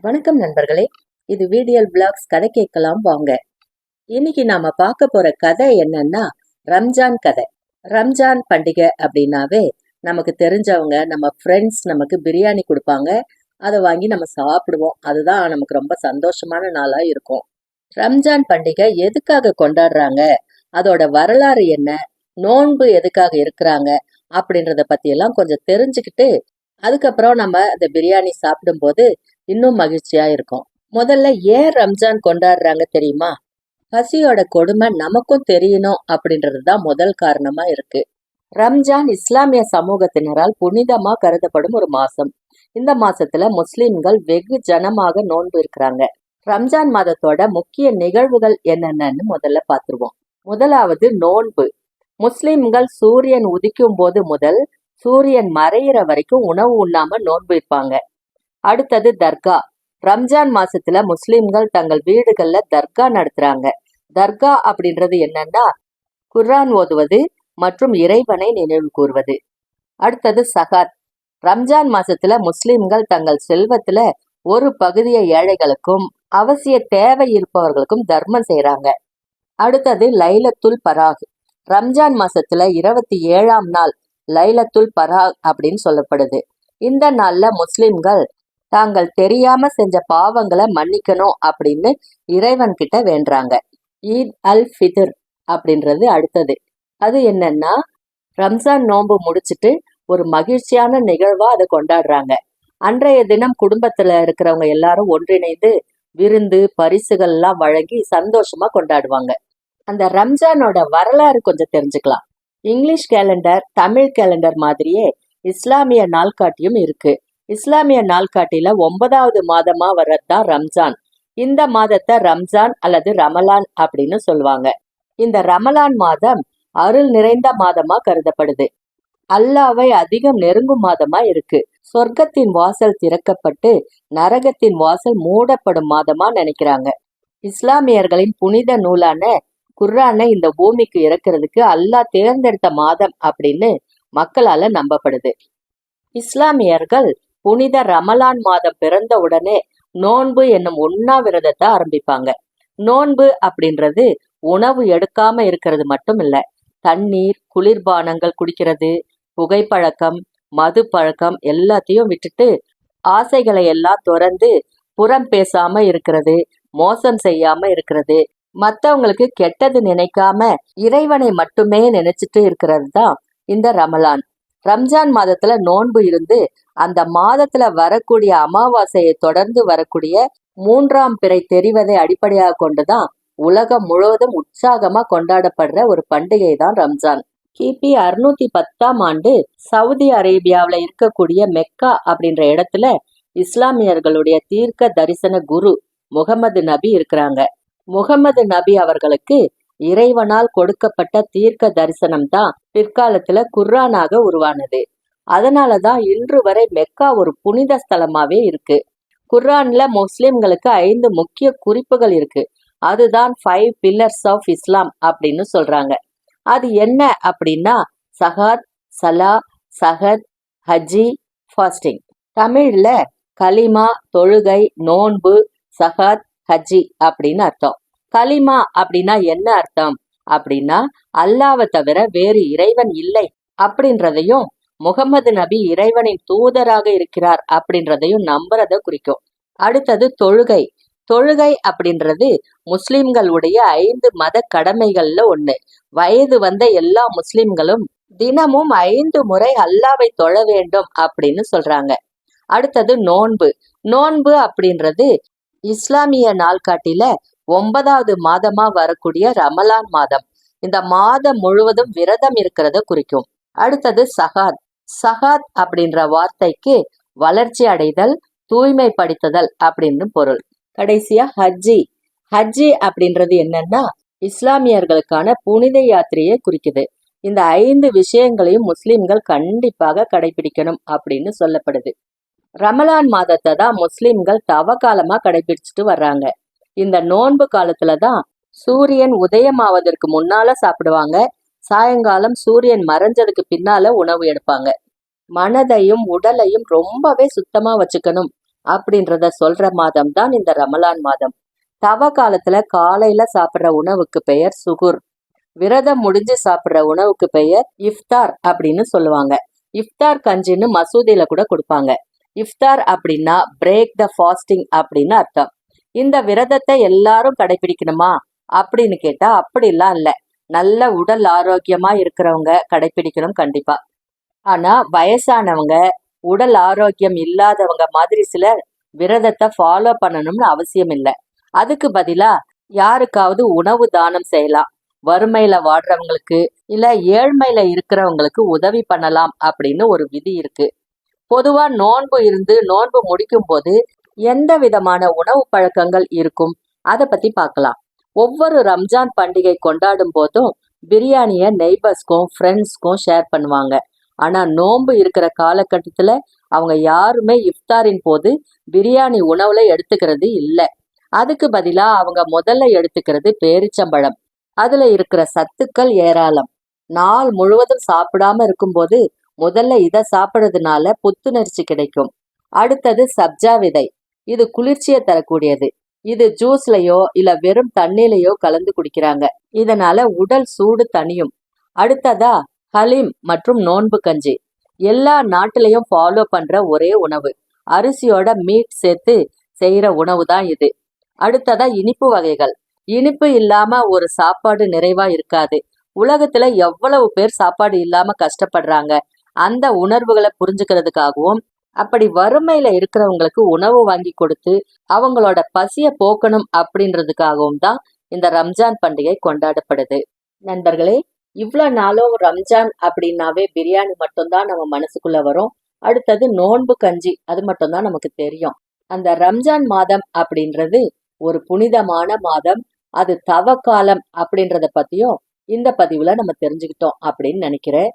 வணக்கம் நண்பர்களே, இது வீடியல் பிளாக்ஸ் கதை கேட்கலாம் வாங்க. இன்னைக்கு நாம பார்க்க போற கதை என்னன்னா ரம்ஜான் கதை. ரம்ஜான் பண்டிகை அப்படின்னாவே நமக்கு தெரிஞ்சவங்க நம்ம ஃப்ரெண்ட்ஸ் நமக்கு பிரியாணி கொடுப்பாங்க. அதை வாங்கி நம்ம சாப்பிடுவோம். அதுதான் நமக்கு ரொம்ப சந்தோஷமான நாளா இருக்கும். ரம்ஜான் பண்டிகை எதுக்காக கொண்டாடுறாங்க, அதோட வரலாறு என்ன, நோன்பு எதுக்காக இருக்கிறாங்க அப்படின்றத பத்தி எல்லாம் கொஞ்சம் தெரிஞ்சுக்கிட்டு அதுக்கப்புறம் நம்ம அந்த பிரியாணி சாப்பிடும்போது இன்னும் மகிழ்ச்சியா இருக்கும். முதல்ல ஏன் ரம்ஜான் கொண்டாடுறாங்க தெரியுமா? பசியோட கொடுமை நமக்கும் தெரியணும் அப்படின்றதுதான் முதல் காரணமா இருக்கு. ரம்ஜான் இஸ்லாமிய சமூகத்தினரால் புனிதமா கருதப்படும் ஒரு மாசம். இந்த மாசத்துல முஸ்லிம்கள் வெகு ஜனமாக நோன்பு இருக்கிறாங்க. ரம்ஜான் மாதத்தோட முக்கிய நிகழ்வுகள் என்னென்னு முதல்ல பாத்துருவோம். முதலாவது நோன்பு. முஸ்லிம்கள் சூரியன் உதிக்கும் போது முதல் சூரியன் மறையிற வரைக்கும் உணவு உண்ணாம நோன்பு இருப்பாங்க. அடுத்தது தர்கா. ரம்ஜான் மாசத்துல முஸ்லிம்கள் தங்கள் வீடுகள்ல தர்கா நடத்துறாங்க. தர்கா அப்படின்றது என்னன்னா குர்ஆன் ஓதுவது மற்றும் இறைவனை நினைவு கூறுவது. அடுத்தது சகாத். ரம்ஜான் மாசத்துல முஸ்லிம்கள் தங்கள் செல்வத்துல ஒரு பகுதியை ஏழைகளுக்கும் அவசிய தேவை இருப்பவர்களுக்கும் தர்மம் செய்யறாங்க. அடுத்தது லைலத்துல் பராக். ரம்ஜான் மாசத்துல 27ஆம் நாள் லைலத்துல் பராக் அப்படின்னு சொல்லப்படுது. இந்த நாள்ல முஸ்லிம்கள் தாங்கள் தெரியாம செஞ்ச பாவங்களை மன்னிக்கணும் அப்படின்னு இறைவன் கிட்ட வேண்டுறாங்க. ஈத் அல் ஃபித்ர் அப்படின்றது அடுத்தது. அது என்னன்னா ரம்ஜான் நோன்பு முடிச்சுட்டு ஒரு மகிழ்ச்சியான நிகழ்வா அதை கொண்டாடுறாங்க. அன்றைய தினம் குடும்பத்துல இருக்கிறவங்க எல்லாரும் ஒன்றிணைந்து விருந்து பரிசுகள் எல்லாம் வழங்கி சந்தோஷமா கொண்டாடுவாங்க. அந்த ரம்ஜானோட வரலாறு கொஞ்சம் தெரிஞ்சுக்கலாம். இங்கிலீஷ் கேலண்டர் தமிழ் கேலண்டர் மாதிரியே இஸ்லாமிய நாள்காட்டியும் இருக்கு. இஸ்லாமிய நாள்காட்டில 9வது மாதமா வர்றதுதான் ரம்ஜான். இந்த மாதத்தை ரம்ஜான் அல்லது ரமலான் அப்படின்னு சொல்லுவாங்க. இந்த ரமலான் மாதம் அருள் நிறைந்த மாதமா கருதப்படுது. அல்லாவை அதிகம் நெருங்கும் மாதமா இருக்கு. சொர்க்கத்தின் வாசல் திறக்கப்பட்டு நரகத்தின் வாசல் மூடப்படும் மாதமா நினைக்கிறாங்க. இஸ்லாமியர்களின் புனித நூலான குர்ஆனை இந்த பூமிக்கு இறக்குறதுக்கு அல்லாஹ் தேர்ந்தெடுத்த மாதம் அப்படின்னு மக்களால நம்பப்படுது. இஸ்லாமியர்கள் புனித ரமலான் மாதம் பிறந்த உடனே நோன்பு என்னும் உண்ணாவிரதத்தை ஆரம்பிப்பாங்க. நோன்பு அப்படின்றது உணவு எடுக்காம இருக்கிறது மட்டும் இல்ல, தண்ணீர் குளிர்பானங்கள் குடிக்கிறது, புகைப்பழக்கம் மது பழக்கம் எல்லாத்தையும் விட்டுட்டு ஆசைகளை எல்லாம் துறந்து புறம் பேசாம இருக்கிறது, மோசம் செய்யாம இருக்கிறது, மத்தவங்களுக்கு கெட்டது நினைக்காம இறைவனை மட்டுமே நினைச்சிட்டு இருக்கிறது தான் இந்த ரமலான். ரம்ஜான் மாதத்துல நோன்பு இருந்து அந்த மாதத்துல வரக்கூடிய அமாவாசையை தொடர்ந்து வரக்கூடிய 3ஆம் பிறை தெரிவதை அடிப்படையாக கொண்டுதான் உலகம் முழுவதும் உற்சாகமா கொண்டாடப்படுற ஒரு பண்டிகை தான் ரம்ஜான். கிபி 610ஆம் ஆண்டு சவுதி அரேபியாவில இருக்கக்கூடிய மெக்கா அப்படின்ற இடத்துல இஸ்லாமியர்களுடைய தீர்க்க தரிசன குரு முகமது நபி இருக்கிறாங்க. முகமது நபி அவர்களுக்கு இறைவனால் கொடுக்கப்பட்ட தீர்க்க தரிசனம் தான் பிற்காலத்துல குர்ஆனாக உருவானது. அதனாலதான் இன்று வரை மெக்கா ஒரு புனித ஸ்தலமாவே இருக்கு. குர்ஆன்ல முஸ்லிம்களுக்கு 5 முக்கிய குறிப்புகள் இருக்கு. அதுதான் 5 பில்லர்ஸ் ஆஃப் இஸ்லாம் அப்படின்னு சொல்றாங்க. அது என்ன அப்படின்னா சஹாத், சலா, சஹத், ஹஜ்ஜி, ஃபாஸ்டிங். தமிழ்ல கலிமா, தொழுகை, நோன்பு, சஹாத், ஹஜ்ஜி அப்படின்னு அர்த்தம். கலிமா அப்படின்னா என்ன அர்த்தம் அப்படின்னா அல்லாவை தவிர வேறு இறைவன் இல்லை அப்படின்றதையும் முகமது நபி இறைவனின் தூதராக இருக்கிறார் அப்படின்றதையும் நம்புறத குறிக்கும். அடுத்தது தொழுகை. தொழுகை அப்படின்றது முஸ்லிம்களுடைய 5 மத கடமைகள்ல ஒண்ணு. வயது வந்த எல்லா முஸ்லிம்களும் தினமும் 5 முறை அல்லாவை தொழ வேண்டும் அப்படின்னு சொல்றாங்க. அடுத்தது நோன்பு. நோன்பு அப்படின்றது இஸ்லாமிய நாள்காட்டில 9வது மாதமா வரக்கூடிய ரமலான் மாதம். இந்த மாதம் முழுவதும் விரதம் இருக்கிறத குறிக்கும். அடுத்தது சகாத். சகாத் அப்படின்ற வார்த்தைக்கு வளர்ச்சி அடைதல், தூய்மைப்படுத்துதல் அப்படின்னு பொருள். கடைசியா ஹஜ்ஜி. ஹஜ்ஜி அப்படின்றது என்னன்னா இஸ்லாமியர்களுக்கான புனித யாத்திரையை குறிக்குது. இந்த 5 விஷயங்களையும் முஸ்லிம்கள் கண்டிப்பாக கடைபிடிக்கணும் அப்படின்னு சொல்லப்படுது. ரமலான் மாதத்தை தான் முஸ்லிம்கள் தவக்காலமா கடைபிடிச்சிட்டு வர்றாங்க. இந்த நோன்பு காலத்துலதான் சூரியன் உதயமாவதற்கு முன்னால சாப்பிடுவாங்க. சாயங்காலம் சூரியன் மறைஞ்சதுக்கு பின்னால உணவு எடுப்பாங்க. மனதையும் உடலையும் ரொம்பவே சுத்தமா வச்சுக்கணும் அப்படின்றத சொல்ற மாதம் தான் இந்த ரமலான் மாதம். தவ காலத்துல காலையில சாப்பிடுற உணவுக்கு பெயர் சுகுர். விரதம் முடிஞ்சு சாப்பிடுற உணவுக்கு பெயர் இஃப்தார் அப்படின்னு சொல்லுவாங்க. இஃப்தார் கஞ்சின்னு மசூதியில கூட கொடுப்பாங்க. இஃப்தார் அப்படின்னா பிரேக் த ஃபாஸ்டிங் அப்படின்னு அர்த்தம். இந்த விரதத்தை எல்லாரும் கடைபிடிக்கணுமா அப்படின்னு கேட்டா அப்படிலாம் இல்ல. நல்ல உடல் ஆரோக்கியமா இருக்கிறவங்க கடைபிடிக்கணும் கண்டிப்பா. ஆனா வயசானவங்க, உடல் ஆரோக்கியம் இல்லாதவங்க மாதிரி சிலர் விரதத்தை ஃபாலோ பண்ணணும்னு அவசியம் இல்லை. அதுக்கு பதிலா யாருக்காவது உணவு தானம் செய்யலாம். வறுமையில வாடுறவங்களுக்கு இல்ல ஏழ்மையில இருக்கிறவங்களுக்கு உதவி பண்ணலாம் அப்படின்னு ஒரு விதி இருக்கு. பொதுவா நோன்பு இருந்து நோன்பு முடிக்கும் போது எந்த விதமான உணவு பழக்கங்கள் இருக்கும் அதை பத்தி பார்க்கலாம். ஒவ்வொரு ரம்ஜான் பண்டிகை கொண்டாடும் போதும் பிரியாணிய நெய்பர்ஸ்க்கும் ஃப்ரெண்ட்ஸ்க்கும் ஷேர் பண்ணுவாங்க. ஆனா நோன்பு இருக்கிற காலகட்டத்துல அவங்க யாருமே இஃப்தாரின் போது பிரியாணி உணவுல எடுத்துக்கிறது இல்லை. அதுக்கு பதிலா அவங்க முதல்ல எடுத்துக்கிறது பேரிச்சம்பழம். அதுல இருக்கிற சத்துக்கள் ஏராளம். நாள் முழுவதும் சாப்பிடாம இருக்கும்போது முதல்ல இதை சாப்பிடுறதுனால புத்துணர்ச்சி கிடைக்கும். அடுத்தது சப்ஜா விதை. இது குளிர்ச்சியை தரக்கூடியது. இது ஜூஸ்லயோ இல்ல வெறும் தண்ணிலையோ கலந்து குடிக்கிறாங்க. இதனால உடல் சூடு தணியும். அடுத்ததா ஹலீம் மற்றும் நோன்பு கஞ்சி. எல்லா நாட்டிலையும் ஃபாலோ பண்ற ஒரே உணவு. அரிசியோட மீட் சேர்த்து செய்யற உணவு தான் இது. அடுத்ததா இனிப்பு வகைகள். இனிப்பு இல்லாம ஒரு சாப்பாடு நிறைவா இருக்காது. உலகத்துல எவ்வளவு பேர் சாப்பாடு இல்லாம கஷ்டப்படுறாங்க. அந்த உணர்வுகளை புரிஞ்சுக்கிறதுக்காகவும் அப்படி வறுமையில இருக்கிறவங்களுக்கு உணவு வாங்கி கொடுத்து அவங்களோட பசிய போக்கணும் அப்படின்றதுக்காகவும் தான் இந்த ரம்ஜான் பண்டிகை கொண்டாடப்படுது. நண்பர்களே, இவ்வளவு நாளும் ரம்ஜான் அப்படின்னாவே பிரியாணி மட்டும்தான் நம்ம மனசுக்குள்ள வரும். அடுத்தது நோன்பு கஞ்சி, அது மட்டும்தான் நமக்கு தெரியும். அந்த ரம்ஜான் மாதம் அப்படின்றது ஒரு புனிதமான மாதம். அது தவ காலம் அப்படின்றத பத்தியும் இந்த பதிவுல நம்ம தெரிஞ்சுக்கிட்டோம் அப்படின்னு நினைக்கிறேன்.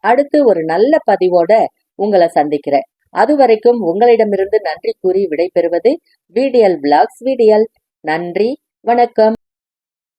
அடுத்து ஒரு நல்ல பதிவோட உங்களை சந்திக்கிறேன். அது வரைக்கும் உங்களிடமிருந்து நன்றி கூறி விடைபெறுவது விடிஎல் விளாக்ஸ் விடிஎல். நன்றி, வணக்கம்.